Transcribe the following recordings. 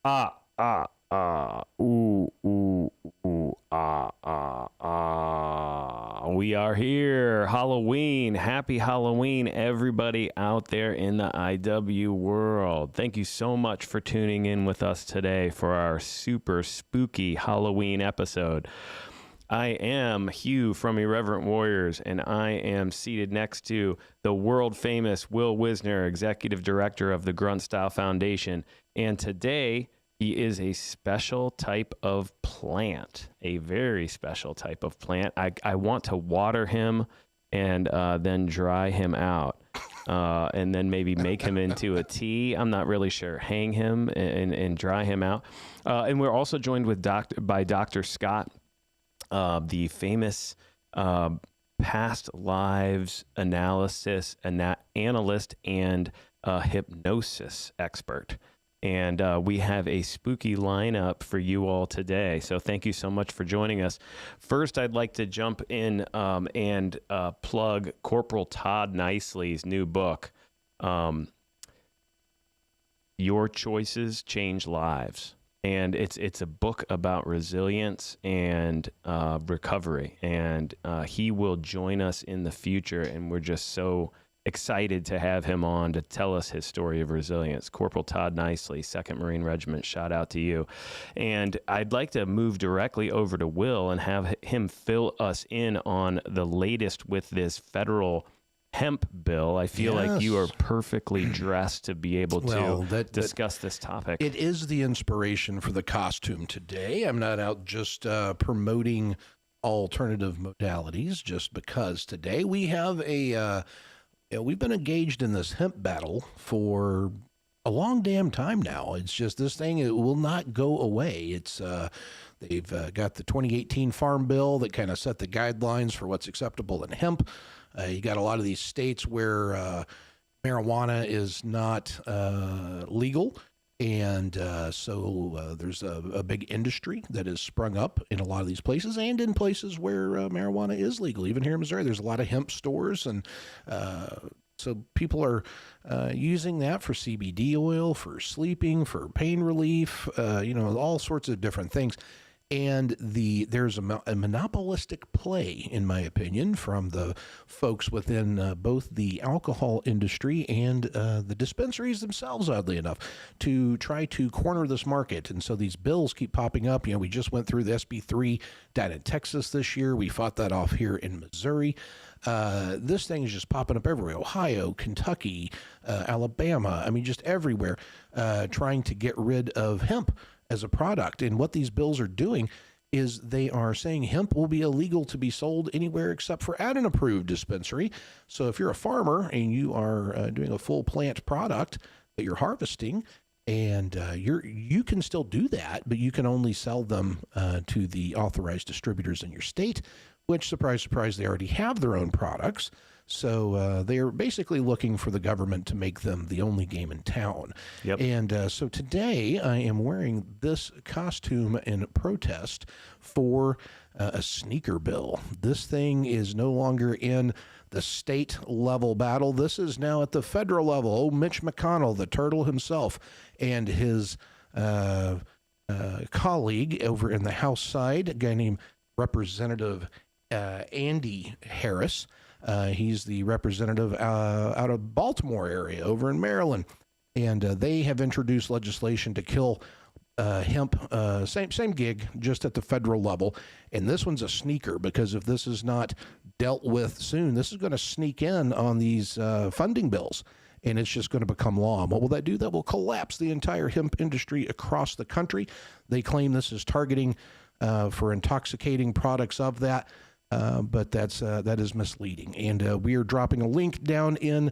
Ooh, ooh, ooh, We are here. Halloween. Happy Halloween, everybody out there in the IW world. Thank you so much for tuning in with us today for our super spooky Halloween episode. I am Hugh from Irreverent Warriors, and I am seated next to the world famous Will Wisner, Executive Director of the Grunt Style Foundation. And today, he is a special type of plant, a very special type of plant. I want to water him and then dry him out. And then maybe make him into a tea. I'm not really sure. Hang him and dry him out. And we're also joined with by Dr. Scott, the famous past lives analysis analyst and hypnosis expert. And we have a spooky lineup for you all today. So thank you so much for joining us. First, I'd like to jump in and plug Corporal Todd Nicely's new book, Your Choices Change Lives. And it's a book about resilience and recovery. And he will join us in the future. And we're just so excited to have him on to tell us his story of resilience. Corporal Todd Nicely, 2nd Marine Regiment, shout out to you. And I'd like to move directly over to Will and have him fill us in on the latest with this federal hemp bill. I feel like you are perfectly dressed to be able to discuss this topic. It is the inspiration for the costume today. I'm not out just promoting alternative modalities just because today we have we've been engaged in this hemp battle for a long damn time now. It's just this thing, it will not go away. It's they've got the 2018 Farm Bill that kind of set the guidelines for what's acceptable in hemp. You got a lot of these states where marijuana is not legal. And so there's a big industry that has sprung up in a lot of these places and in places where marijuana is legal. Even here in Missouri, there's a lot of hemp stores. And so people are using that for CBD oil, for sleeping, for pain relief, all sorts of different things. And there's a monopolistic play, in my opinion, from the folks within both the alcohol industry and the dispensaries themselves, oddly enough, to try to corner this market. And so these bills keep popping up. We just went through the SB3 down in Texas this year. We fought that off here in Missouri. This thing is just popping up everywhere. Ohio, Kentucky, Alabama, just everywhere, trying to get rid of hemp as a product. And what these bills are doing is they are saying hemp will be illegal to be sold anywhere except for at an approved dispensary. So if you're a farmer and you are doing a full plant product that you're harvesting, and you can still do that, but you can only sell them to the authorized distributors in your state, which, surprise, surprise, they already have their own products. So they are basically looking for the government to make them the only game in town. Yep. And so today I am wearing this costume in protest for a sneaker bill. This thing is no longer in the state level battle. This is now at the federal level. Oh, Mitch McConnell, the turtle himself, and his colleague over in the House side, a guy named Representative Andy Harris. He's the representative out of Baltimore area over in Maryland. And they have introduced legislation to kill hemp, same gig, just at the federal level. And this one's a sneaker, because if this is not dealt with soon, this is going to sneak in on these funding bills. And it's just going to become law. And what will that do? That will collapse the entire hemp industry across the country. They claim this is targeting for intoxicating products of that. But that is misleading. And we are dropping a link down in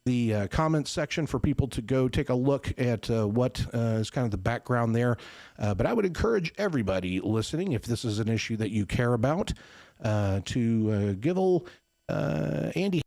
the comments section for people to go take a look at what is kind of the background there. But I would encourage everybody listening, if this is an issue that you care about, to give old Andy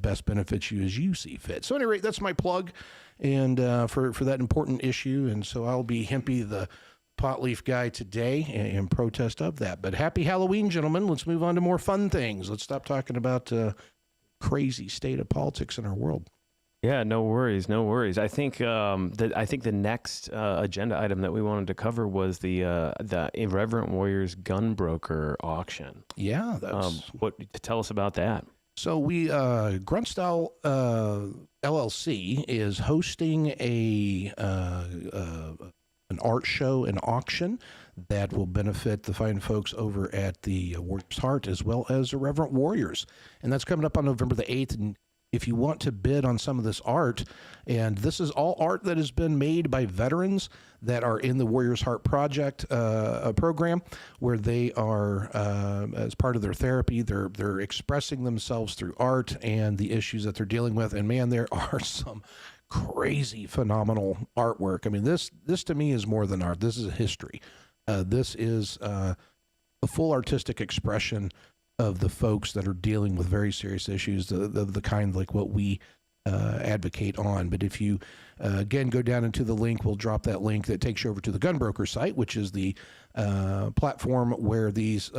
best benefits you as you see fit. So, at any rate, that's my plug, and for that important issue. And so I'll be Hempy the pot leaf guy today in protest of that. But happy Halloween, gentlemen. Let's move on to more fun things. Let's stop talking about crazy state of politics in our world. Yeah, no worries, no worries. I think the next agenda item that we wanted to cover was the Irreverent Warriors gun broker auction. Yeah, that's tell us about that. So we Grunt Style LLC is hosting an art show and auction that will benefit the fine folks over at the Warriors Heart as well as Irreverent Warriors, and that's coming up on November the 8th. And if you want to bid on some of this art, and this is all art that has been made by veterans that are in the Warriors Heart Project program, where they are, as part of their therapy, they're expressing themselves through art and the issues that they're dealing with. And man, there are some crazy, phenomenal artwork. I mean, this to me is more than art. This is history. This is a full artistic expression of the folks that are dealing with very serious issues, the kind like what we advocate on. But if you, again, go down into the link, we'll drop that link that takes you over to the Gunbroker site, which is the platform where these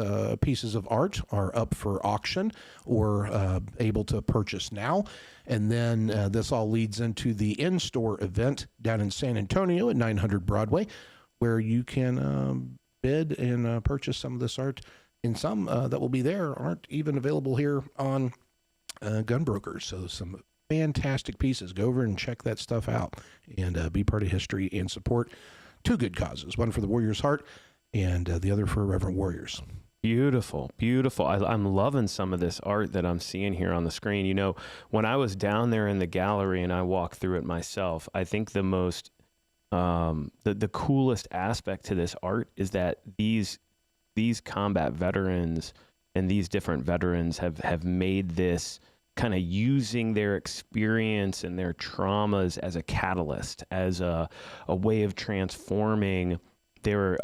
pieces of art are up for auction or able to purchase now. And then this all leads into the in-store event down in San Antonio at 900 Broadway, where you can bid and purchase some of this art. And some that will be there aren't even available here on Gunbrokers. So some fantastic pieces. Go over and check that stuff out and be part of history and support two good causes. One for the Warriors Heart and the other for Reverend Warriors. Beautiful, beautiful. I'm loving some of this art that I'm seeing here on the screen. You know, when I was down there in the gallery and I walked through it myself, I think the most, the coolest aspect to this art is that these combat veterans and these different veterans have made this kind of using their experience and their traumas as a catalyst, as a way of transforming their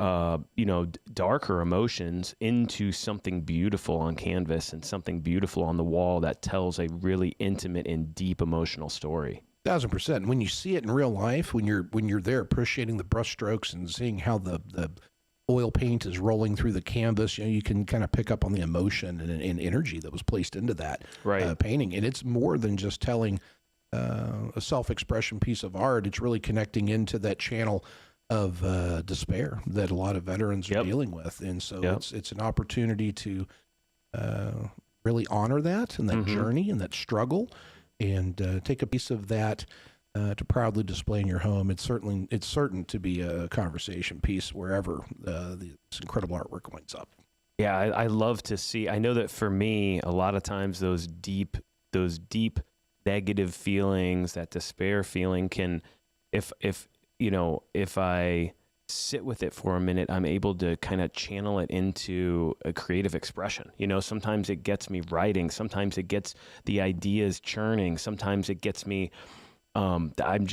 darker emotions into something beautiful on canvas and something beautiful on the wall that tells a really intimate and deep emotional story. 1,000%. When you see it in real life, when you're there appreciating the brushstrokes and seeing how the oil paint is rolling through the canvas, you can kind of pick up on the emotion and energy that was placed into that painting. And it's more than just telling a self-expression piece of art. It's really connecting into that channel of despair that a lot of veterans are dealing with. And so it's an opportunity to really honor that and that journey and that struggle, and take a piece of that to proudly display in your home. It's certain to be a conversation piece wherever this incredible artwork winds up. Yeah, I love to see. I know that for me, a lot of times those deep negative feelings, that despair feeling, can, if I sit with it for a minute, I'm able to kind of channel it into a creative expression. You know, sometimes it gets me writing, sometimes it gets the ideas churning, sometimes it gets me. I need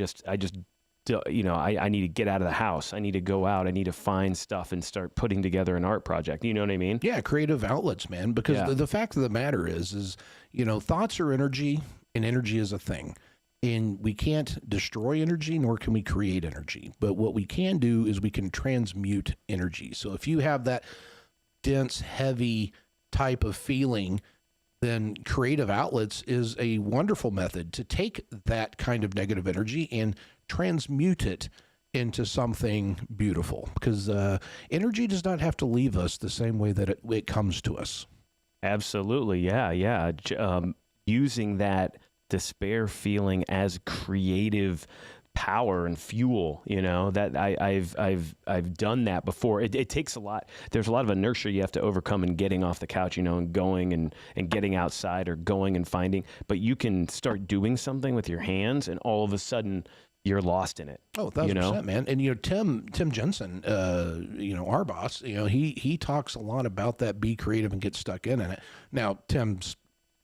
to get out of the house. I need to go out. I need to find stuff and start putting together an art project. You know what I mean? Yeah, creative outlets, man. Because the fact of the matter is thoughts are energy, and energy is a thing. And we can't destroy energy, nor can we create energy. But what we can do is we can transmute energy. So if you have that dense, heavy type of feeling, then creative outlets is a wonderful method to take that kind of negative energy and transmute it into something beautiful. Because energy does not have to leave us the same way that it comes to us. Absolutely, yeah. Using that despair feeling as creative power and fuel, that I've done that before. It takes a lot. There's a lot of inertia you have to overcome in getting off the couch, and going and getting outside, or going and finding, but you can start doing something with your hands and all of a sudden you're lost in it. Oh, 1,000%, man. And Tim Jensen, our boss, he talks a lot about that, be creative and get stuck in it. Now, Tim's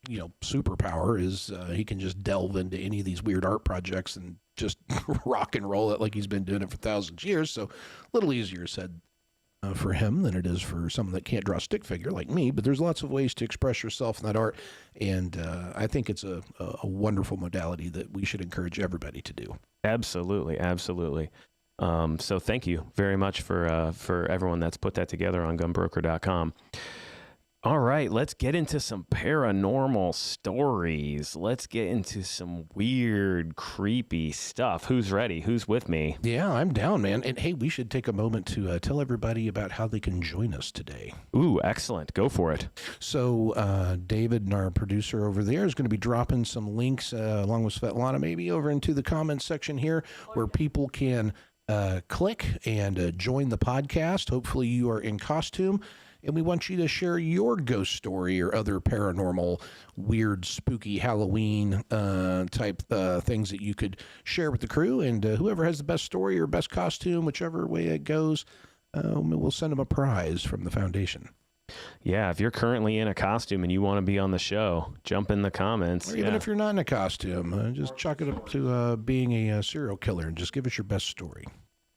superpower is he can just delve into any of these weird art projects and just rock and roll it like he's been doing it for thousands of years. So a little easier said for him than it is for someone that can't draw a stick figure like me. But there's lots of ways to express yourself in that art, and I think it's a wonderful modality that we should encourage everybody to do. Absolutely, absolutely. So thank you very much for everyone that's put that together on gunbroker.com. All right, let's get into some paranormal stories. Let's get into some weird, creepy stuff. Who's ready? Who's with me? Yeah, I'm down, man. And hey, we should take a moment to tell everybody about how they can join us today. Ooh, excellent. Go for it. So David, and our producer over there, is going to be dropping some links along with Svetlana maybe over into the comments section here where people can click and join the podcast. Hopefully you are in costume. And we want you to share your ghost story or other paranormal, weird, spooky Halloween type things that you could share with the crew. And whoever has the best story or best costume, whichever way it goes, we'll send them a prize from the foundation. Yeah, if you're currently in a costume and you want to be on the show, jump in the comments. Or even if you're not in a costume, just chalk it up to being a serial killer and just give us your best story.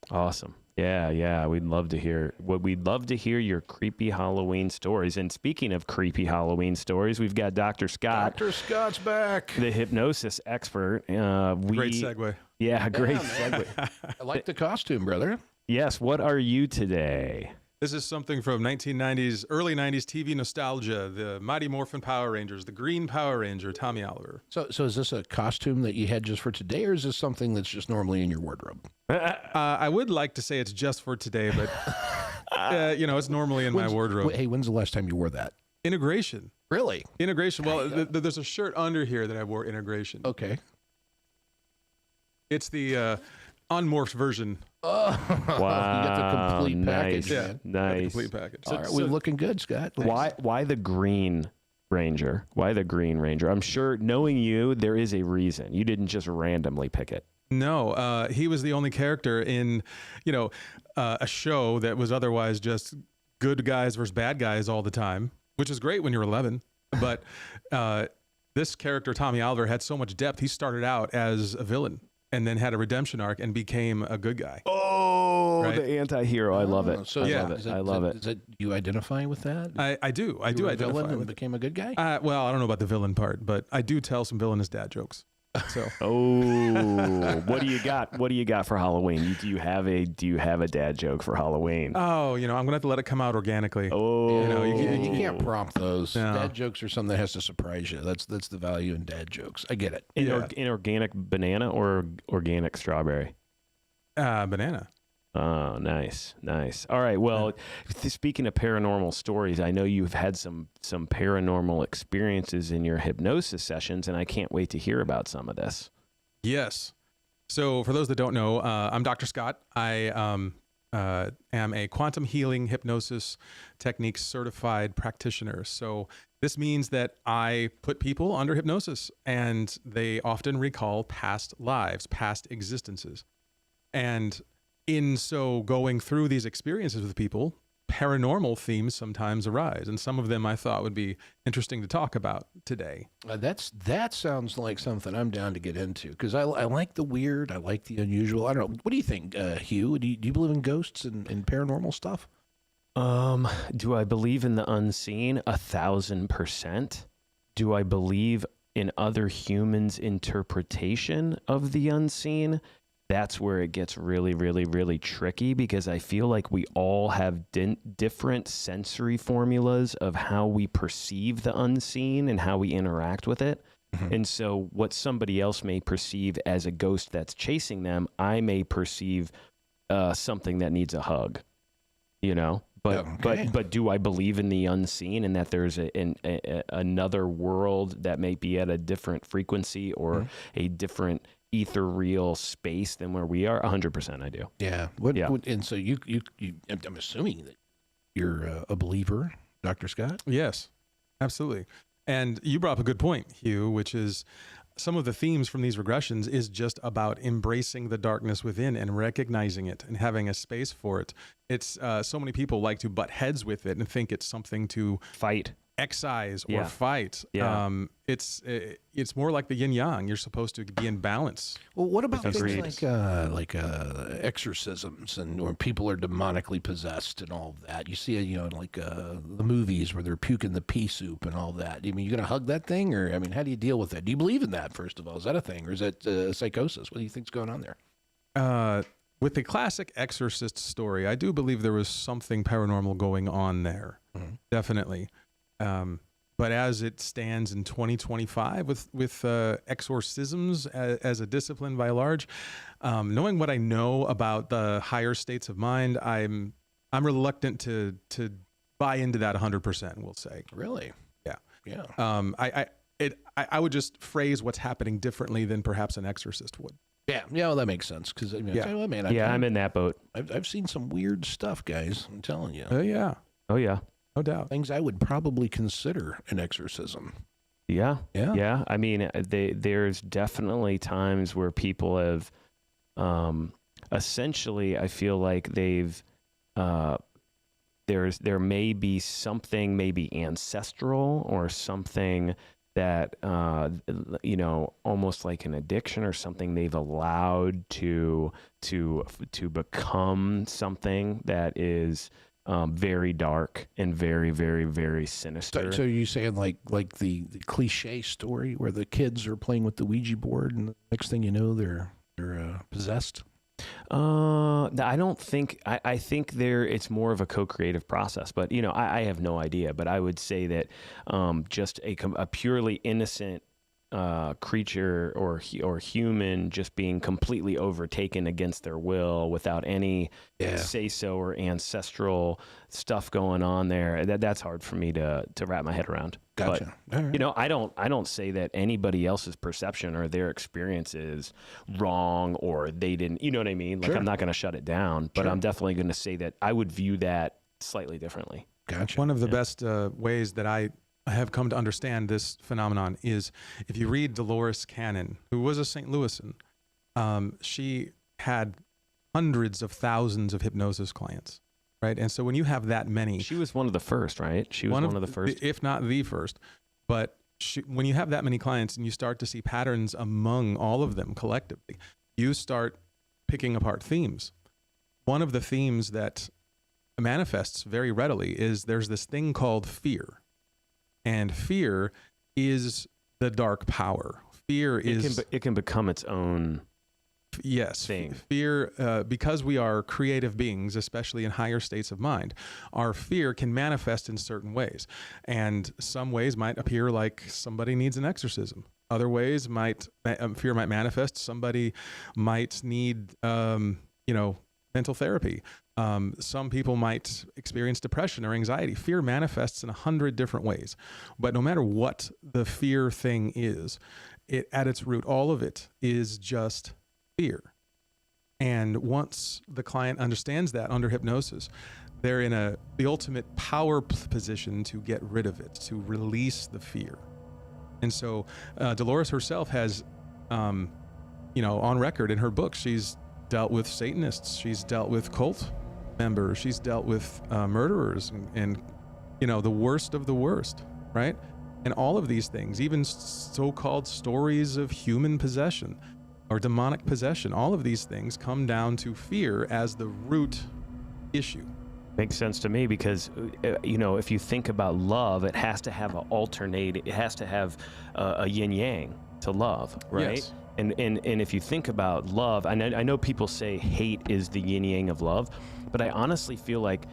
Awesome. Yeah. We'd love to hear your creepy Halloween stories. And speaking of creepy Halloween stories, we've got Dr. Scott. Dr. Scott's back. The hypnosis expert. Great segue. Yeah, great Yeah, segue. I like the costume, brother. Yes, what are you today? This is something from 1990s, early 90s TV nostalgia, the Mighty Morphin Power Rangers, the Green Power Ranger, Tommy Oliver. So is this a costume that you had just for today, or is this something that's just normally in your wardrobe? I would like to say it's just for today, but it's normally in my wardrobe. Hey, when's the last time you wore that? Integration. Really? Integration. Well, there's a shirt under here that I wore integration. Okay. It's the unmorphed version. Oh, wow. You got the complete package. Yeah, Man. Nice. Complete package. All right, we're looking good, Scott. Why the Green Ranger? Why the Green Ranger? I'm sure, knowing you, there is a reason. You didn't just randomly pick it. No, he was the only character in, a show that was otherwise just good guys versus bad guys all the time, which is great when you're 11. But this character, Tommy Oliver, had so much depth. He started out as a villain and then had a redemption arc and became a good guy. Oh, Right? the anti-hero. I love it. So I love it. Is it you identify with that? I do. I You do were a identify villain and with it. became a good guy? Well, I don't know about the villain part, but I do tell some villainous dad jokes. So Oh, what do you got? What do you got for Halloween? Do you have a dad joke for Halloween? I'm gonna have to let it come out organically. Oh, You can't prompt those. No. Dad jokes are something that has to surprise you. That's the value in dad jokes. I get it. Inorganic banana or organic strawberry? Banana. Oh, nice. All right. Well, speaking of paranormal stories, I know you've had some paranormal experiences in your hypnosis sessions, and I can't wait to hear about some of this. Yes. So for those that don't know, I'm Dr. Scott. I am a quantum healing hypnosis technique certified practitioner. So this means that I put people under hypnosis, and they often recall past lives, past existences. And in so going through these experiences with people, paranormal themes sometimes arise, and some of them I thought would be interesting to talk about today. That sounds like something I'm down to get into because I like the weird. I like the unusual. I don't know. What do you think, Hugh? Do you believe in ghosts and paranormal stuff? Do I believe in the unseen? 1,000%. Do I believe in other humans' interpretation of the unseen? That's where it gets really, really, really tricky because I feel like we all have different sensory formulas of how we perceive the unseen and how we interact with it. Mm-hmm. And so what somebody else may perceive as a ghost that's chasing them, I may perceive something that needs a hug, But do I believe in the unseen and that there's another world that may be at a different frequency or a different ethereal space than where we are? 100% I do. Yeah. And so you I'm assuming that you're a believer, Dr. Scott? Yes, absolutely. And you brought up a good point, Hugh, which is some of the themes from these regressions is just about embracing the darkness within and recognizing it and having a space for it. It's so many people like to butt heads with it and think it's something to fight. excise or Yeah. fight. Yeah. It's more like the yin yang. You're supposed to be in balance. Well, what about Agreed. things like exorcisms and where people are demonically possessed and all of that? You see, like the movies where they're puking the pea soup and all that. I mean, you gonna hug that thing, or I mean, how do you deal with that? Do you believe in that? First of all, is that a thing, or is that psychosis? What do you think's going on there? With the classic exorcist story, I do believe there was something paranormal going on there. Mm-hmm. Definitely. But as it stands in 2025 with exorcisms as a discipline by large, knowing what I know about the higher states of mind, I'm reluctant to buy into that 100%. We'll say. Really? Yeah. Yeah. I would just phrase what's happening differently than perhaps an exorcist would. Yeah. Well, that makes sense because I'm in that boat. I've seen some weird stuff, guys. I'm telling you. Yeah. Oh yeah. No doubt. Things I would probably consider an exorcism. Yeah. Yeah. Yeah. I mean, there's definitely times where people have, essentially, I feel like they've, there may be something maybe ancestral or something that, almost like an addiction or something they've allowed to become something that is, very dark and very, very, very sinister. So you saying like the cliche story where the kids are playing with the Ouija board and the next thing you know they're possessed? I don't think. I think it's more of a co-creative process. But I have no idea. But I would say that just a purely innocent creature or human just being completely overtaken against their will without any say-so or ancestral stuff going on there, that's hard for me to wrap my head around. Gotcha. But, all right. I don't say that anybody else's perception or their experience is wrong or they didn't, you know what I mean? Like, Sure. I'm not going to shut it down, but Sure. I'm definitely going to say that I would view that slightly differently. Gotcha. One of the best ways that I have come to understand this phenomenon is if you read Dolores Cannon, who was a St. Louisan. She had hundreds of thousands of hypnosis clients, right? And so when you have that many, She was one of the first, right? She was one of the first. if not the first. But when you have that many clients and you start to see patterns among all of them collectively, you start picking apart themes. One of the themes that manifests very readily is there's this thing called fear. And fear is the dark power. Fear it can become its own thing. Fear, because we are creative beings, especially in higher states of mind, our fear can manifest in certain ways. And some ways might appear like somebody needs an exorcism. Other ways fear might manifest. Somebody might need, mental therapy. Some people might experience depression or anxiety. Fear manifests in 100 different ways. But no matter what the fear thing is, at its root, all of it is just fear. And once the client understands that under hypnosis, they're in the ultimate power position to get rid of it, to release the fear. And so Dolores herself has, on record in her book, she's dealt with Satanists. She's dealt with cult members. She's dealt with murderers and the worst of the worst, right? And all of these things, even so-called stories of human possession or demonic possession, all of these things come down to fear as the root issue. Makes sense to me because, if you think about love, it has to have it has to have a yin yang to love, right? Yes. And if you think about love, I know people say hate is the yin yang of love, but I honestly feel like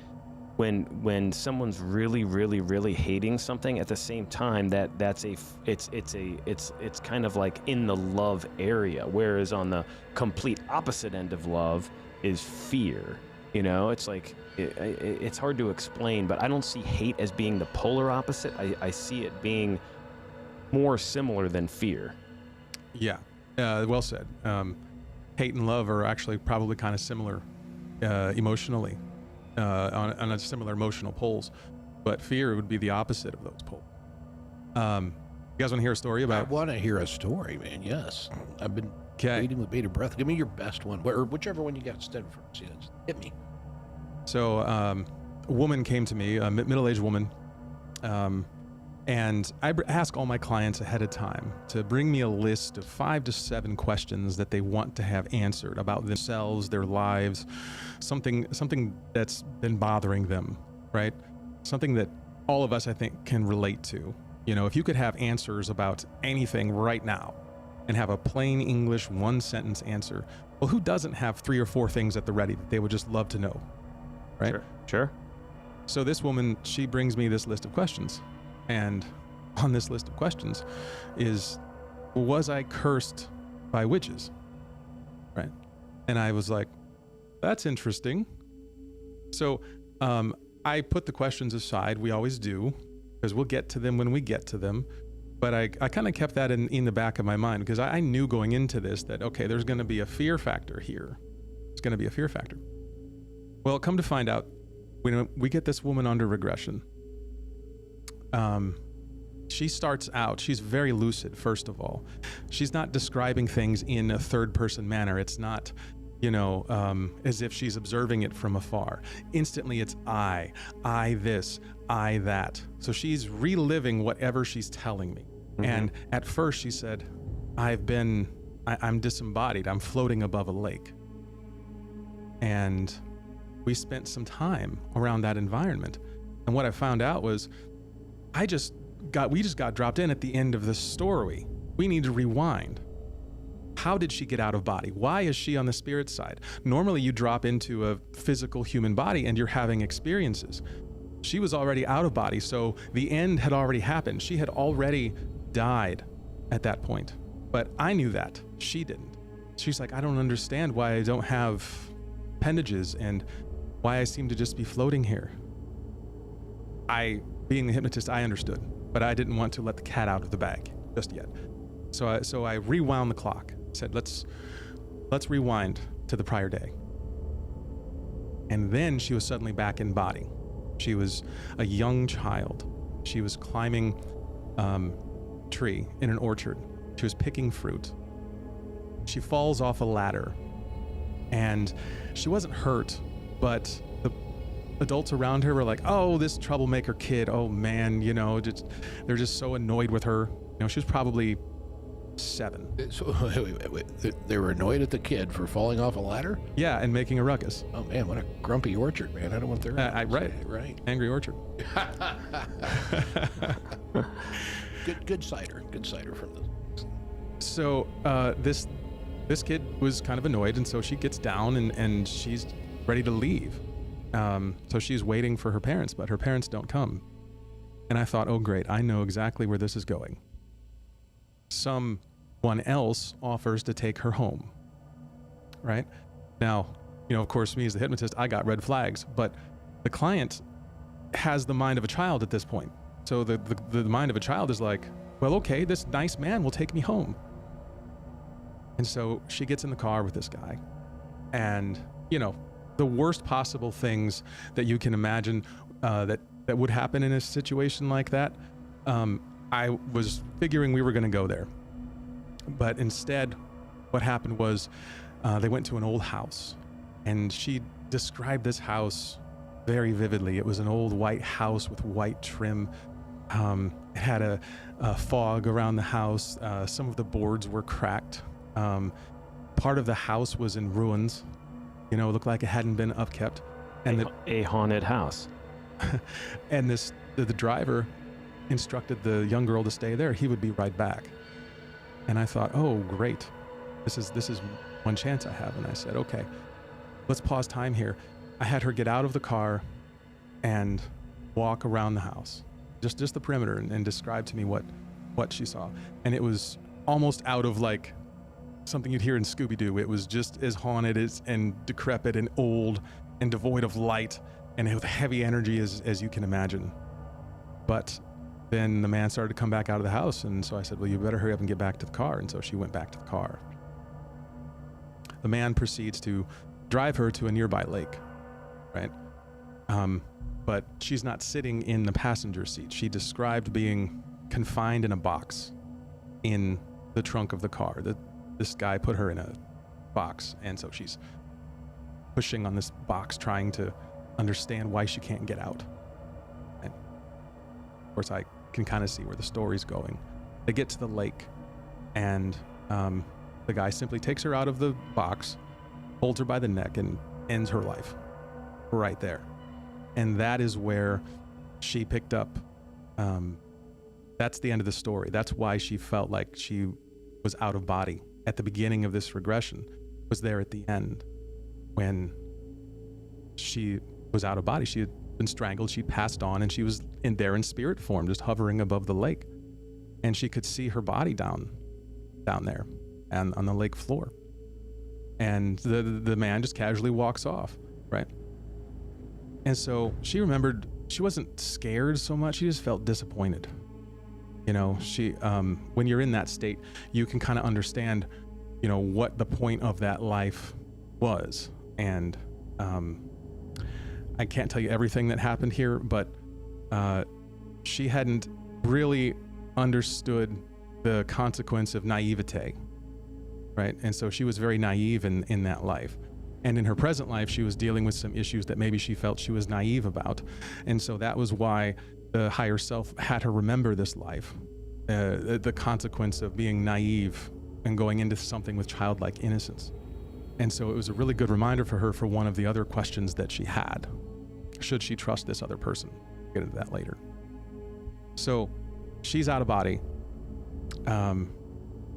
when someone's really, really, really hating something, at the same time it's kind of like in the love area, whereas on the complete opposite end of love is fear. It's like it's hard to explain, but I don't see hate as being the polar opposite. I see it being more similar than fear. Yeah. Well said. Hate and love are actually probably kind of similar emotionally, on a similar emotional poles, but fear would be the opposite of those poles. You guys want to hear a story about? I want to hear a story, man. Yes. I've been waiting with bated breath. Give me your best one, or whichever one you got instead first. Yeah, just hit me. So a woman came to me, a middle-aged woman, And I ask all my clients ahead of time to bring me a list of 5 to 7 questions that they want to have answered about themselves, their lives, something that's been bothering them, right? Something that all of us, I think, can relate to. You know, if you could have answers about anything right now and have a plain English 1-sentence answer, well, who doesn't have 3 or 4 things at the ready that they would just love to know, right? Sure. So this woman, she brings me this list of questions. And on this list of questions is, was I cursed by witches? Right? And I was like, that's interesting. So I put the questions aside. We always do, because we'll get to them when we get to them. But I kind of kept that in the back of my mind, because I knew going into this that, okay, there's going to be a fear factor here. It's going to be a fear factor. Well, come to find out, when we get this woman under regression, she starts out, she's very lucid, first of all. She's not describing things in a third-person manner. It's not, as if she's observing it from afar. Instantly, it's I this, I that. So she's reliving whatever she's telling me. Mm-hmm. And at first she said, I'm disembodied. I'm floating above a lake. And we spent some time around that environment. And what I found out was, we just got dropped in at the end of the story. We need to rewind. How did she get out of body? Why is she on the spirit side? Normally you drop into a physical human body and you're having experiences. She was already out of body, so the end had already happened. She had already died at that point. But I knew that. She didn't. She's like, I don't understand why I don't have appendages and why I seem to just be floating here. Being the hypnotist, I understood, but I didn't want to let the cat out of the bag just yet. So I rewound the clock. Said, let's rewind to the prior day. And then she was suddenly back in body. She was a young child. She was climbing tree in an orchard. She was picking fruit. She falls off a ladder, and she wasn't hurt, but adults around her were like, oh, this troublemaker kid, oh man, they're just so annoyed with her. She was probably 7. So, wait. They were annoyed at the kid for falling off a ladder? Yeah, and making a ruckus. Oh man, what a grumpy orchard, man. I don't want their right. Angry orchard. Good cider from this. So this kid was kind of annoyed, and so she gets down and she's ready to leave. So she's waiting for her parents, but her parents don't come. And I thought, oh great, I know exactly where this is going. Someone else offers to take her home, right? Now, of course, me as the hypnotist, I got red flags, but the client has the mind of a child at this point. So the mind of a child is like, well, okay, this nice man will take me home. And so she gets in the car with this guy, and, the worst possible things that you can imagine that would happen in a situation like that. I was figuring we were going to go there. But instead, what happened was they went to an old house, and she described this house very vividly. It was an old white house with white trim. It had a fog around the house. Some of the boards were cracked. Part of the house was in ruins. It looked like it hadn't been upkept. And a haunted house. And the driver instructed the young girl to stay there. He would be right back. And I thought, oh, great. This is one chance I have. And I said, okay, let's pause time here. I had her get out of the car and walk around the house, just the perimeter, and describe to me what she saw. And it was almost out of like something you'd hear in Scooby-Doo. It was just as haunted and decrepit and old and devoid of light and with heavy energy as you can imagine. But then the man started to come back out of the house, and so I said, well, you better hurry up and get back to the car. And so she went back to the car. The man proceeds to drive her to a nearby lake, right? But she's not sitting in the passenger seat. She described being confined in a box in the trunk of the car. This guy put her in a box, and so she's pushing on this box, trying to understand why she can't get out. And of course, I can kind of see where the story's going. They get to the lake, and the guy simply takes her out of the box, holds her by the neck, and ends her life right there. And that is where she picked up. That's the end of the story. That's why she felt like she was out of body at the beginning of this regression, was there at the end when she was out of body. She had been strangled, she passed on, and she was there in spirit form, just hovering above the lake. And she could see her body down there and on the lake floor. And the man just casually walks off, right? And so she remembered, she wasn't scared so much, she just felt disappointed. You know, she, when you're in that state, you can kind of understand, you know, what the point of that life was. And I can't tell you everything that happened here, but she hadn't really understood the consequence of naivete, right? And so she was very naive in that life. And in her present life, she was dealing with some issues that maybe she felt she was naive about. And so that was why the higher self had her remember this life, the consequence of being naive and going into something with childlike innocence. And so it was a really good reminder for her for one of the other questions that she had. Should she trust this other person? We'll get into that later. So she's out of body.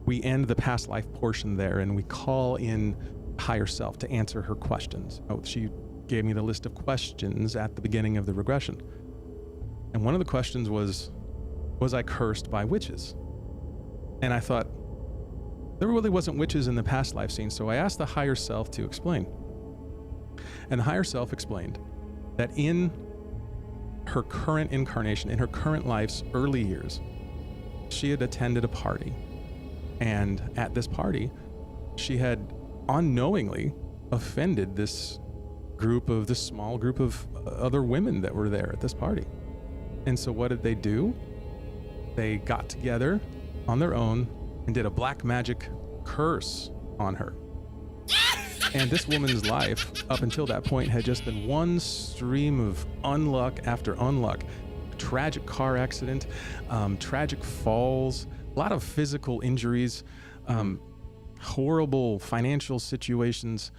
We end the past life portion there, and we call in higher self to answer her questions. She gave me the list of questions at the beginning of the regression. And one of the questions was I cursed by witches? And I thought, there really wasn't witches in the past life scene, so I asked the higher self to explain. And the higher self explained that in her current incarnation, in her current life's early years, she had attended a party. And at this party, she had unknowingly offended this small group of other women that were there at this party. And so what did they do? They got together on their own and did a black magic curse on her. And this woman's life, up until that point, had just been one stream of unluck after unluck. Tragic car accident, tragic falls, a lot of physical injuries, horrible financial situations,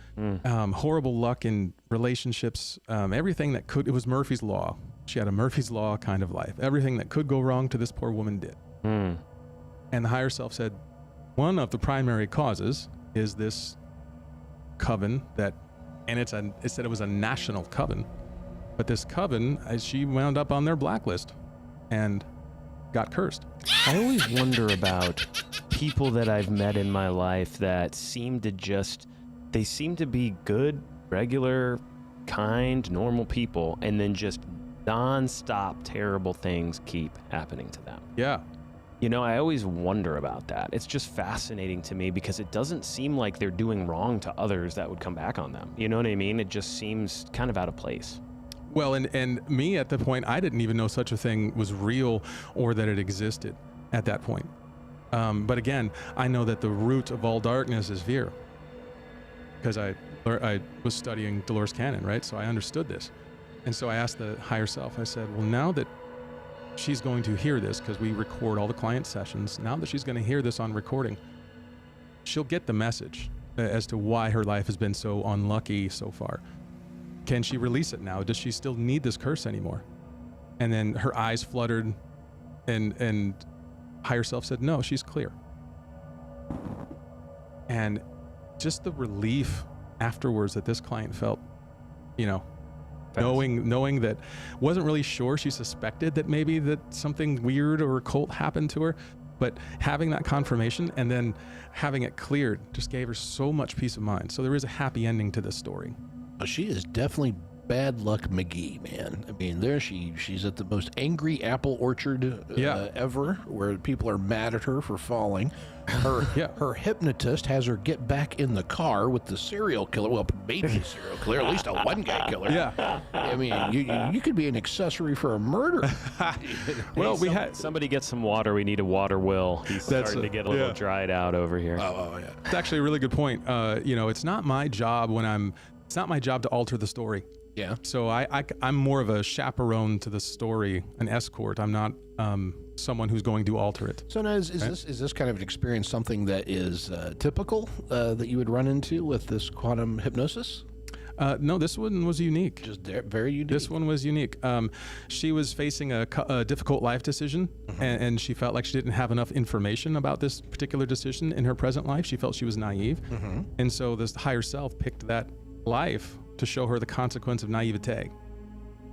horrible luck in relationships, everything that could, it was Murphy's Law. She had a Murphy's Law kind of life. Everything that could go wrong to this poor woman did. And the higher self said, one of the primary causes is this coven and it said it was a national coven, but this coven, she wound up on their blacklist and got cursed. I always wonder about people that I've met in my life that seem to be good, regular, kind, normal people, and then just non-stop terrible things keep happening to them. Yeah. You know, I always wonder about that. It's just fascinating to me because it doesn't seem like they're doing wrong to others that would come back on them. You know what I mean? It just seems kind of out of place. Well, and me at the point, I didn't even know such a thing was real or that it existed at that point. But again, I know that the root of all darkness is fear, because I was studying Dolores Cannon, right? So I understood this. And so I asked the higher self, I said, well, now that she's going to hear this, because we record all the client sessions, now that she's going to hear this on recording, she'll get the message as to why her life has been so unlucky so far. Can she release it now? Does she still need this curse anymore? And then her eyes fluttered, and higher self said, no, she's clear. And just the relief afterwards that this client felt, you know, knowing that, wasn't really sure. She suspected that maybe that something weird or occult happened to her, but having that confirmation and then having it cleared just gave her so much peace of mind. So there is a happy ending to this story. She is definitely Bad Luck McGee, man. I mean, there she's at the most angry apple orchard ever, where people are mad at her for falling. Her hypnotist has her get back in the car with the serial killer. Well, maybe a serial killer, at least a one-guy killer. Yeah. I mean, you could be an accessory for a murder. Well, somebody get some water. We need a water will. He's starting to get a little dried out over here. Oh yeah. It's actually a really good point. You know, it's not my job to alter the story. Yeah. So I'm more of a chaperone to the story, an escort. I'm not someone who's going to alter it. So now is this kind of an experience something that is typical that you would run into with this quantum hypnosis? No, this one was unique. Just very unique. This one was unique. She was facing a difficult life decision, and she felt like she didn't have enough information about this particular decision in her present life. She felt she was naive. And so this higher self picked that life to show her the consequence of naivete,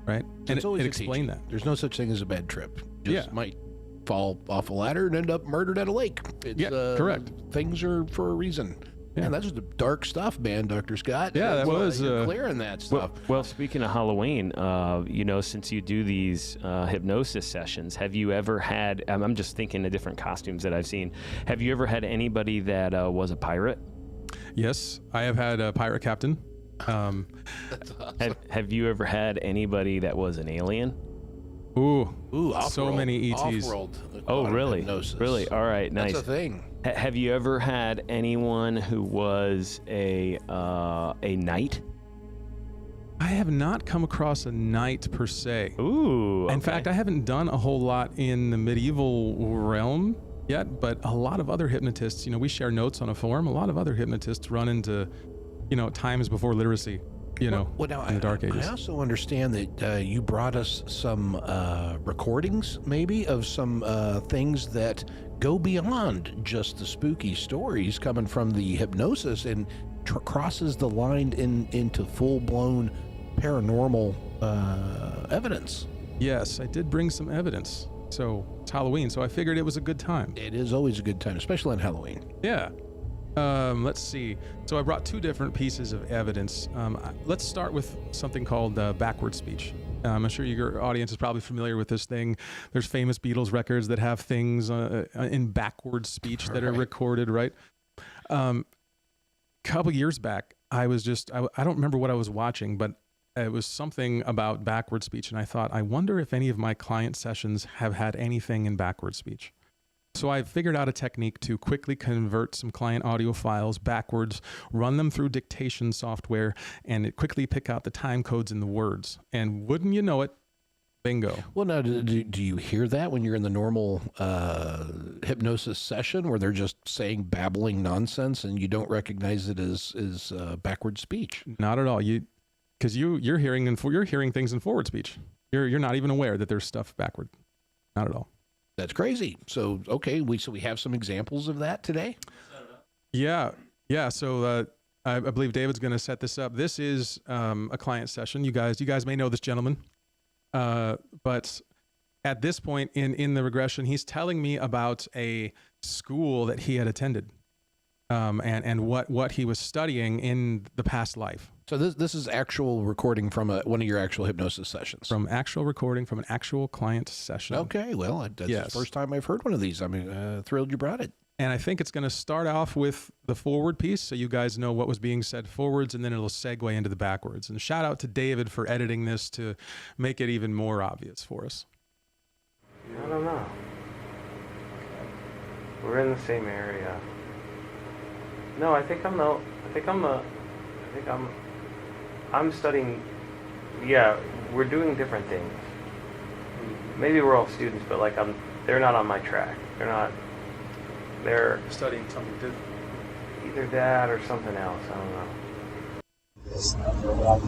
right? So and it's always it a explained teaching. that. There's no such thing as a bad trip. Yeah. Might fall off a ladder and end up murdered at a lake. It's, correct. Things are for a reason. Yeah. Man, that's just dark stuff, man, Dr. Scott. Yeah, that was you're clear in that stuff. Well, speaking of Halloween, since you do these hypnosis sessions, have you ever had, I'm just thinking of different costumes that I've seen. Have you ever had anybody that was a pirate? Yes, I have had a pirate captain. That's awesome. Have you ever had anybody that was an alien? Ooh, off-world, so many ETs. Off-world Oh, really? hypnosis. Really? All right, nice. That's a thing. Have you ever had anyone who was a knight? I have not come across a knight per se. Ooh. In fact, I haven't done a whole lot in the medieval realm yet, but a lot of other hypnotists, we share notes on a forum. A lot of other hypnotists run into, times before literacy, Well, now, in the Dark Ages. I also understand that you brought us some recordings, maybe, of some things that go beyond just the spooky stories coming from the hypnosis and crosses the line into full-blown paranormal evidence. Yes, I did bring some evidence. So it's Halloween, so I figured it was a good time. It is always a good time, especially on Halloween. Yeah. Let's see. So I brought two different pieces of evidence. Let's start with something called backward speech. I'm sure your audience is probably familiar with this thing. There's famous Beatles records that have things in backward speech that are recorded, right? Couple years back, I don't remember what I was watching, but it was something about backward speech, and I thought, I wonder if any of my client sessions have had anything in backward speech. So I figured out a technique to quickly convert some client audio files backwards, run them through dictation software, and it quickly pick out the time codes in the words. And wouldn't you know it, bingo. Well, now, do you hear that when you're in the normal hypnosis session where they're just saying babbling nonsense and you don't recognize it as backward speech? Not at all. Because you're hearing things in forward speech. You're not even aware that there's stuff backward. Not at all. That's crazy. So, okay, we have some examples of that today? Yeah. So I believe David's going to set this up. This is a client session. You guys may know this gentleman. But at this point in the regression, he's telling me about a school that he had attended, and what he was studying in the past life. So this is actual recording from one of your actual hypnosis sessions? From actual recording from an actual client session. Okay, well, that's the first time I've heard one of these. I'm thrilled you brought it. And I think it's going to start off with the forward piece, so you guys know what was being said forwards, and then it'll segue into the backwards. And shout out to David for editing this to make it even more obvious for us. I don't know. We're in the same area. No, I'm studying. Yeah, we're doing different things. Maybe we're all students, but they're not on my track. They're Studying something different. either that or something else. I don't know. It's not for a while.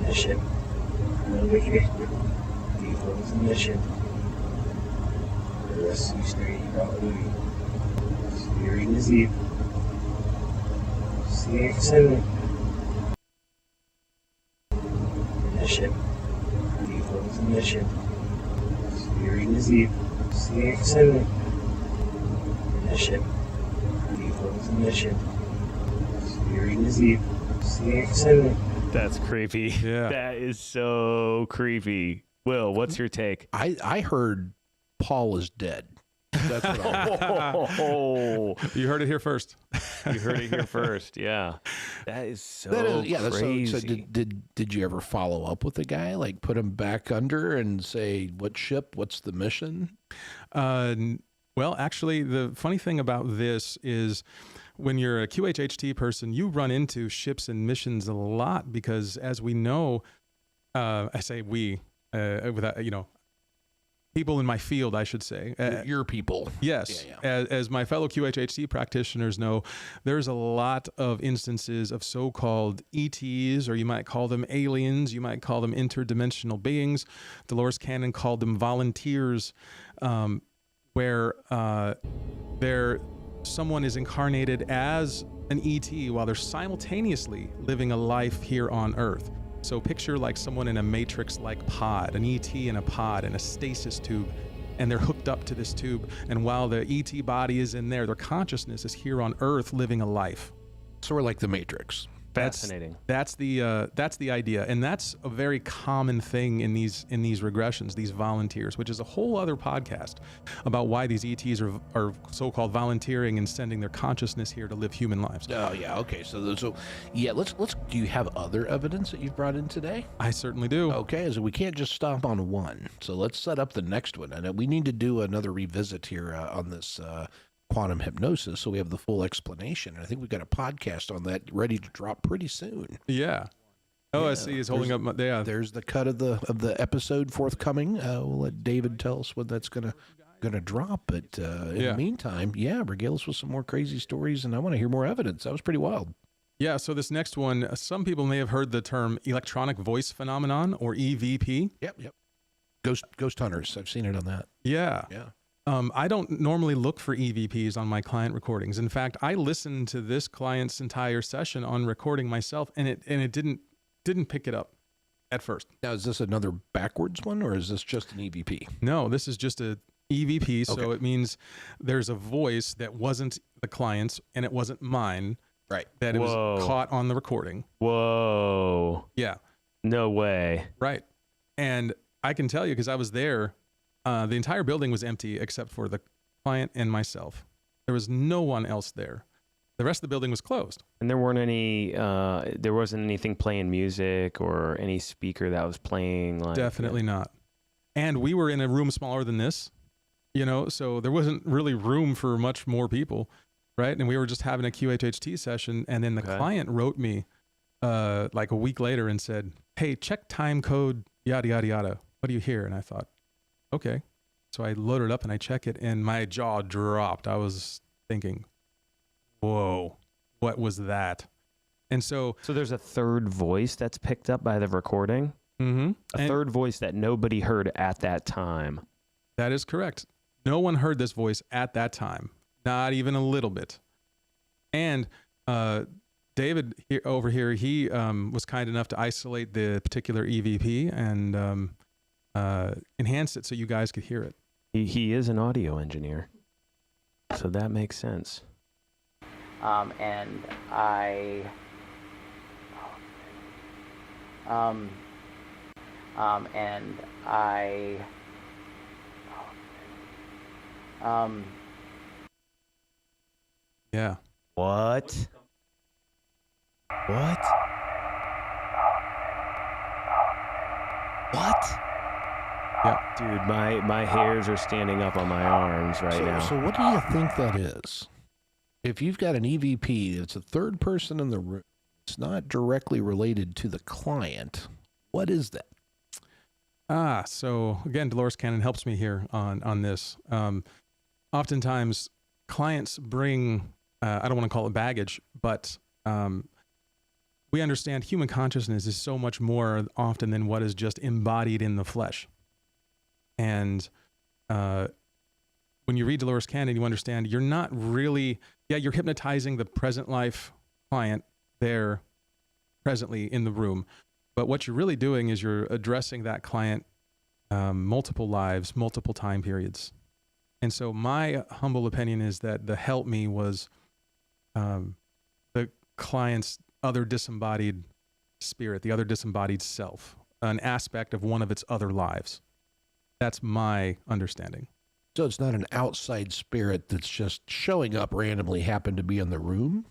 Mission. Default mission. The rest of your story, you probably reading is deep. See you soon. Mission. Default mission. Reading is deep. See you soon. Mission. Default mission. Reading is deep. See you soon. That's creepy. Yeah. That is so creepy. Will, what's your take? I heard Paul is dead. That's what I Oh, You heard it here first. you heard it here first. Yeah, that is so crazy. So did you ever follow up with the guy? Like put him back under and say, what ship? What's the mission? Well, actually, the funny thing about this is when you're a QHHT person, you run into ships and missions a lot because, as we know, I say we, without, people in my field, I should say. Your people. Yes. Yeah. As my fellow QHHT practitioners know, there's a lot of instances of so-called ETs, or you might call them aliens, you might call them interdimensional beings. Dolores Cannon called them volunteers, where someone is incarnated as an ET while they're simultaneously living a life here on Earth. So picture like someone in a Matrix-like pod, an ET in a pod, in a stasis tube, and they're hooked up to this tube. And while the ET body is in there, their consciousness is here on Earth living a life. So we're like the Matrix. Fascinating. That's the idea, and that's a very common thing in these regressions, these volunteers, which is a whole other podcast about why these ETs are so-called volunteering and sending their consciousness here to live human lives. Oh yeah, okay. So yeah, let's. Do you have other evidence that you've brought in today? I certainly do. Okay, so we can't just stop on one. So let's set up the next one, and we need to do another revisit here on this. Quantum hypnosis, so we have the full explanation. And I think we've got a podcast on that ready to drop pretty soon. Yeah. Oh, yeah. I see. He's holding up. There's the cut of the episode forthcoming. We'll let David tell us when that's gonna drop. But in the meantime, regale us with some more crazy stories, and I want to hear more evidence. That was pretty wild. Yeah. So this next one, some people may have heard the term electronic voice phenomenon, or EVP. Yep. Ghost hunters. I've seen it on that. Yeah. Yeah. I don't normally look for EVPs on my client recordings. In fact, I listened to this client's entire session on recording myself, and it didn't pick it up at first. Now, is this another backwards one, or is this just an EVP? No, this is just a EVP. So it means there's a voice that wasn't the client's and it wasn't mine. Right. That it was caught on the recording. Whoa. Yeah. No way. Right. And I can tell you, because I was there, the entire building was empty except for the client and myself. There was no one else there. The rest of the building was closed. And there wasn't anything playing music or any speaker that was playing. Definitely not. And we were in a room smaller than this, so there wasn't really room for much more people, right? And we were just having a QHHT session, and then the client wrote me like a week later and said, "Hey, check time code, yada, yada, yada. What do you hear?" And I thought, okay. So I loaded up and I check it, and my jaw dropped. I was thinking, whoa, what was that? And so there's a third voice that's picked up by the recording? Mm-hmm. A third voice that nobody heard at that time. That is correct. No one heard this voice at that time. Not even a little bit. And David over here, he was kind enough to isolate the particular EVP and enhanced it so you guys could hear it. He is an audio engineer, so that makes sense. And I yeah. What? What? Yeah. Dude, my hairs are standing up on my arms now. So what do you think that is? If you've got an EVP, it's a third person in the room. It's not directly related to the client. What is that? So again, Dolores Cannon helps me here on this. Oftentimes, clients bring, I don't want to call it baggage, but we understand human consciousness is so much more often than what is just embodied in the flesh. And when you read Dolores Cannon, you understand you're not really, you're hypnotizing the present life client there presently in the room. But what you're really doing is you're addressing that client multiple lives, multiple time periods. And so my humble opinion is that the help me was the client's other disembodied spirit, the other disembodied self, an aspect of one of its other lives. That's my understanding. So it's not an outside spirit that's just showing up randomly, happened to be in the room?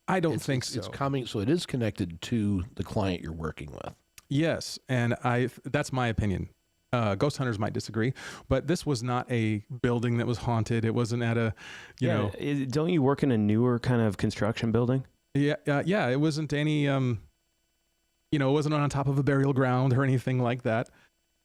I don't think so. It's coming, so it is connected to the client you're working with. Yes, and that's my opinion. Ghost hunters might disagree, but this was not a building that was haunted. It wasn't at a, you know. Don't you work in a newer kind of construction building? Yeah. It wasn't any, it wasn't on top of a burial ground or anything like that.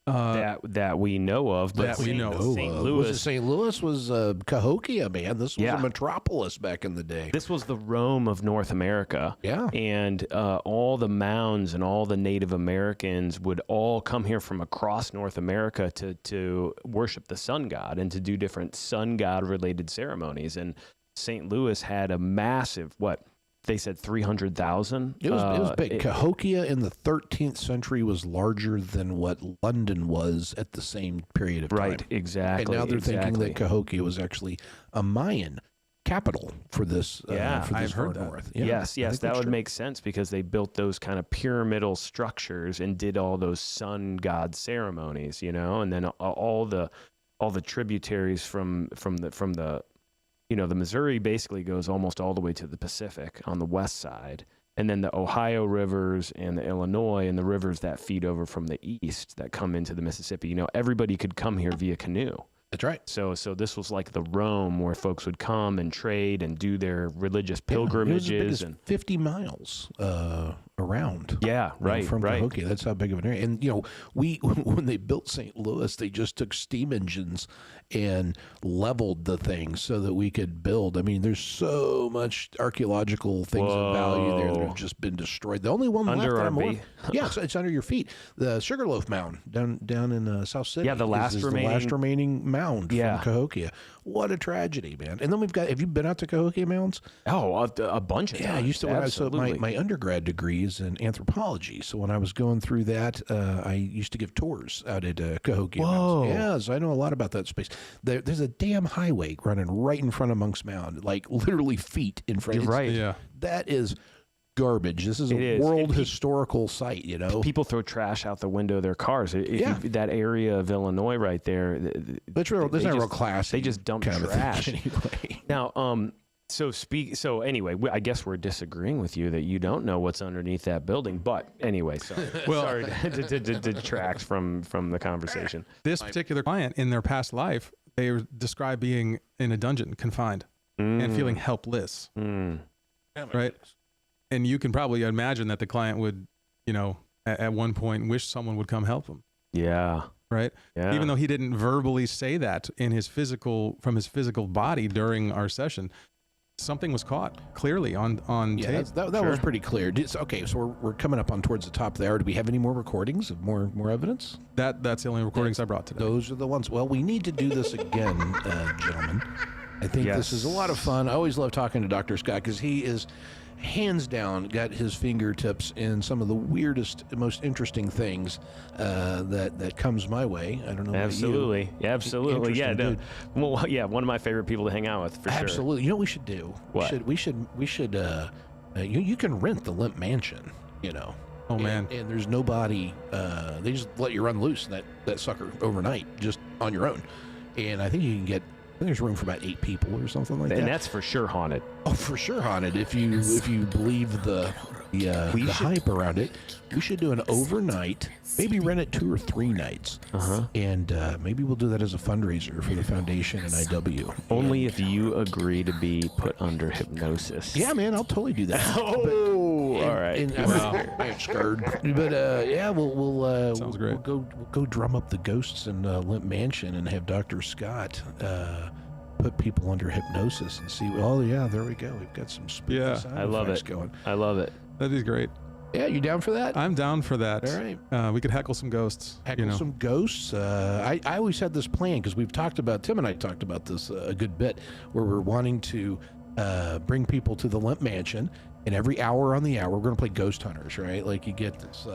That we know of, but That we know of. St. Was Louis. it St. Louis was Cahokia, man. This was a metropolis back in the day. This was the Rome of North America. Yeah. And all the mounds and all the Native Americans would all come here from across North America to worship the sun god and to do different sun god related ceremonies. And St. Louis had a massive, they said 300,000. It was big. Cahokia in the 13th century was larger than what London was at the same period of time. Right, exactly. And now they're thinking that Cahokia was actually a Mayan capital for this. For this I've heard that. north. Yeah, Yes, that would make sense because they built those kind of pyramidal structures and did all those sun god ceremonies, and then all the tributaries from the the Missouri basically goes almost all the way to the Pacific on the west side. And then the Ohio rivers and the Illinois and the rivers that feed over from the east that come into the Mississippi, everybody could come here via canoe. That's right. So this was like the Rome where folks would come and trade and do their religious pilgrimages. It was as big as 50 miles around. Yeah, right, from right. Cahokia. That's how big of an area. And when they built St. Louis, they just took steam engines and leveled the thing so that we could build. I mean, there's so much archaeological things of value there that have just been destroyed. The only one Under left our that I'm feet. Yeah, it's under your feet. The Sugarloaf Mound down in South City. Yeah, the last remaining mound from Cahokia. What a tragedy, man. And then we've got. Have you been out to Cahokia mounds? Oh, a bunch of times. Yeah, I used to. Absolutely. My undergrad degree is in anthropology, so when I was going through that, I used to give tours out at Cahokia Whoa. Mounds. Yeah, so I know a lot about that space. There's a damn highway running right in front of Monk's Mound, like literally feet in front. You're right. Yeah. That is garbage. This is a world historical site, People throw trash out the window of their cars. That area of Illinois right there. That's not real classy. They just dump kind of trash. thing anyway. Now, so anyway, I guess we're disagreeing with you that you don't know what's underneath that building. But anyway, sorry to detract from the conversation. This particular client in their past life, they were described being in a dungeon, confined, and feeling helpless. Right. And you can probably imagine that the client would, at one point wish someone would come help him. Yeah. Right. Yeah. Even though he didn't verbally say that from his physical body during our session, something was caught clearly on tape. That was pretty clear. Okay, so we're coming up on towards the top of the hour. Do we have any more recordings of more evidence? That's the only recordings I brought today. Those are the ones. Well, we need to do this again, gentlemen. I think this is a lot of fun. I always love talking to Dr. Scott because he is hands down got his fingertips in some of the weirdest, most interesting things that comes my way. I don't know. Absolutely. About you. Absolutely. Yeah. Dude. Well, yeah. One of my favorite people to hang out with, for sure. Absolutely. You know what we should do? What? We should. You can rent the Limp Mansion. Oh man. And there's nobody. They just let you run loose in that sucker overnight, just on your own. And I think you can get. There's room for about 8 people or something like that. And that's for sure haunted. Oh, for sure haunted. If you believe the hype around it, we should do an overnight. Maybe rent it 2 or 3 nights. And maybe we'll do that as a fundraiser for the foundation and IW. Only if you agree to be put under hypnosis. Yeah, man, I'll totally do that. All right. I'm scared. But yeah, we'll sounds great. We'll go drum up the ghosts in Limp Mansion and have Dr. Scott put people under hypnosis and see. Oh yeah, there we go. We've got some spooky sound I love effects it. going. I love it. That'd be great. Yeah, you down for that? I'm down for that. All right. We could heckle some ghosts. Some ghosts. I always had this plan because Tim and I talked about this a good bit, where we're wanting to bring people to the Limp Mansion, and every hour on the hour we're going to play ghost hunters, right? Like you get this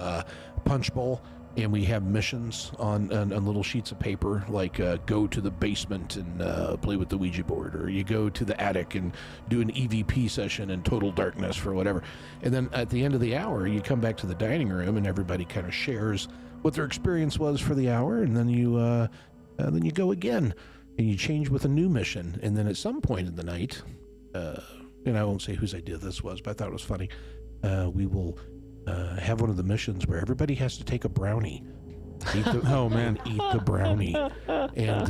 punch bowl, and we have missions on little sheets of paper, like go to the basement and play with the Ouija board, or you go to the attic and do an EVP session in total darkness for whatever. And then at the end of the hour, you come back to the dining room and everybody kind of shares what their experience was for the hour, and then you go again and you change with a new mission. And then at some point in the night, and I won't say whose idea this was, but I thought it was funny, we will have one of the missions where everybody has to take a brownie Eat the, Oh, man. Eat the brownie. And,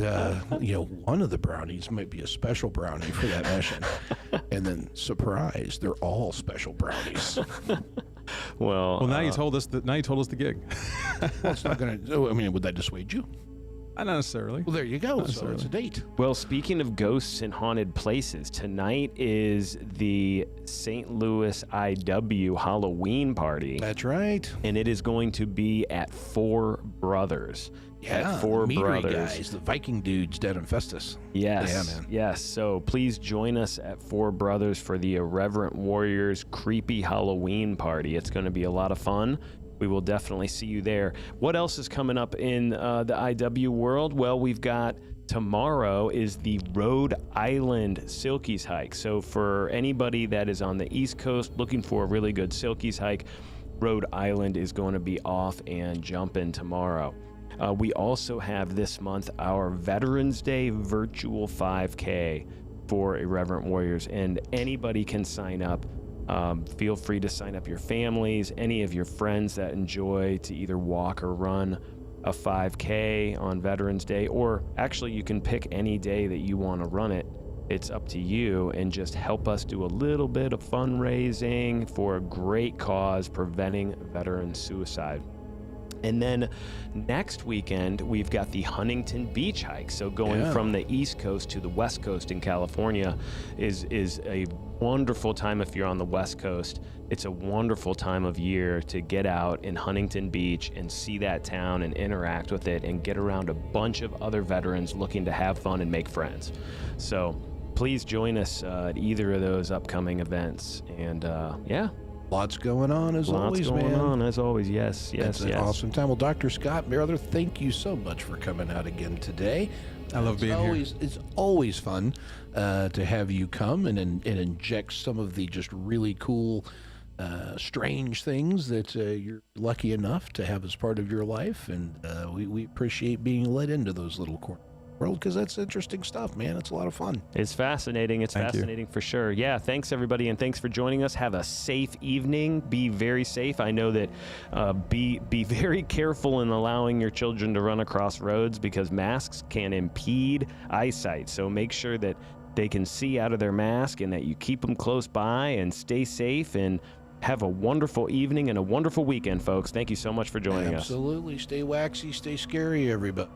one of the brownies might be a special brownie for that mission. And then, surprise, they're all special brownies. Well, Well, now you told us the gig. Well, it's not going to, I mean, would that dissuade you? Not necessarily. Well, there you go. So necessarily. it's a date. well, speaking of ghosts and haunted places, tonight is the St. Louis IW Halloween party, That's right. and it is going to be at Four Brothers. Yeah, At Four the meadery Brothers. guys, the Viking dudes down in Festus. Yes. Yeah, man. Yes. So please join us at Four Brothers for the Irreverent Warriors Creepy Halloween Party. It's going to be a lot of fun. We will definitely see you there. What else is coming up in the IW world? Well, we've got tomorrow is the Rhode Island Silkies hike. So for anybody that is on the East Coast looking for a really good Silkies hike, Rhode Island is going to be off and jumping tomorrow. We also have this month our Veterans Day virtual 5K for Irreverent Warriors, and anybody can sign up. Feel free to sign up your families, any of your friends that enjoy to either walk or run a 5K on Veterans Day, or actually you can pick any day that you want to run it. It's up to you, and just help us do a little bit of fundraising for a great cause, preventing veteran suicide. And then next weekend, we've got the Huntington Beach hike. So going from the East Coast to the West Coast in California is a wonderful time if you're on the West Coast. It's a wonderful time of year to get out in Huntington Beach and see that town and interact with it and get around a bunch of other veterans looking to have fun and make friends. So please join us at either of those upcoming events. And Lots going on as always, lots going man. on as always. Yes. It's an awesome time. Well, Dr. Scott, brother, thank you so much for coming out again today. I love being here. It's always fun to have you come and inject some of the just really cool, strange things that you're lucky enough to have as part of your life. And we appreciate being led into those little corners. World, because that's interesting stuff, man. It's a lot of fun. It's fascinating. It's Thank you. fascinating for sure. Yeah, thanks everybody, and thanks for joining us. Have a safe evening. Be very safe. I know that be very careful in allowing your children to run across roads, because masks can impede eyesight. So make sure that they can see out of their mask, and that you keep them close by, and stay safe, and have a wonderful evening and a wonderful weekend, folks. Thank you so much for joining us. Absolutely. Stay waxy, stay scary, everybody.